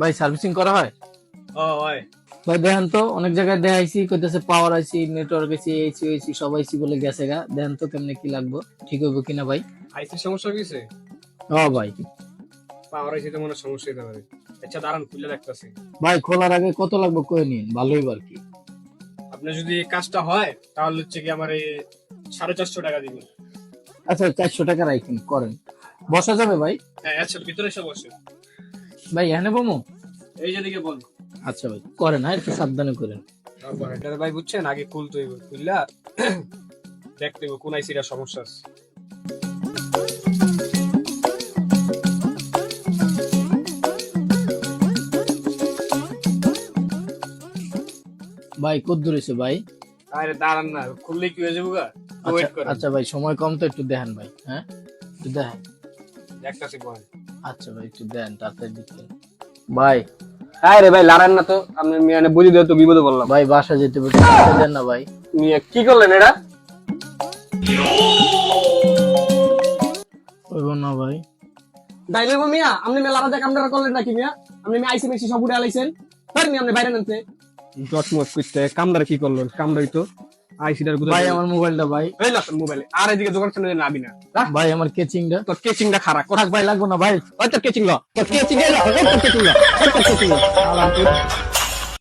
ভাই সার্ভিসিং করা হয়? ও হয়। ভাই দেখেন তো, অনেক জায়গায় দেখাইছি, কইতেছে পাওয়ার আইসি, নেটওয়ার্ক আইসি, এইসি ওইসি সব আইসি বলে গেছে গা। দেখেন তো কেমনে কি লাগবে, ঠিক হইব কিনা ভাই? আইসির সমস্যা হয়েছে? ও ভাই, পাওয়ার আইসি তো মনে হয় সমস্যা হতে পারে। আচ্ছা দাঁড়ান, খুলে দেখতেছি। ভাই খোলার আগে কত লাগবে কয়ে নিন, ভালোই আর কি। আপনার যদি এই কাজটা হয় তাহলে হচ্ছে কি আমার এই 450 টাকা দিবেন। আচ্ছা 400 টাকা রাখেন, করেন। বসা যাবে ভাই? হ্যাঁ আচ্ছা, ভিতরে এসে বসে। ভাই এখানে বমু? এই যেদিকে বল। আচ্ছা ভাই করেন, আর একটু সাবধানে করেন। তারপর এটা ভাই বুঝছেন, আগে খুলতে হইব, খুললা দেখতে হইব কোন আইসিটা সমস্যা আছে। ভাই কত দূর হইছে ভাই? আরে দাঁড়ান না, খুললে কি হয়ে যাবো গা? ওয়েট করেন। আচ্ছা ভাই সময় কম তো, একটু দেখেন ভাই। হ্যাঁ একটু দেখেন। দেখতাছি বল। আচ্ছা ভাই একটু দেন, তাড়াতাড়ি দিচ্ছেন ভাই। হ্যাঁ রে ভাই, লাড়ান না তো, আপনি মানে বুঝি দেও তো, বিপদে বললাম। ভাই বাসা যেতে বলতে তাড়াতাড়ি দেন না ভাই। মিয়া কি করলেন এটা? হইব না ভাই। ডাইলে মিয়া আপনি মেলা রাজা কামড়া করলেন নাকি মিয়া? আপনি আইসি মেসি সব উড়ে আলাইছেন। পারেন আপনি বাইরে নামতে। জটমট করতে কামড়া কি করলেন? কামড়াই তো আইসিটার গুলো। ভাই আমার মোবাইলটা ভাই। এই না মোবাইলে আর এদিকে দোকান সামনে নাবি না। ভাই আমার কেচিংটা। তোর কেচিংটা খারাপ কথা। ভাই লাগবো না ভাই। ওই তোর কেচিং ল, তোর কেচিং ল, তোর কেচিং ল, তোর কেচিং ল।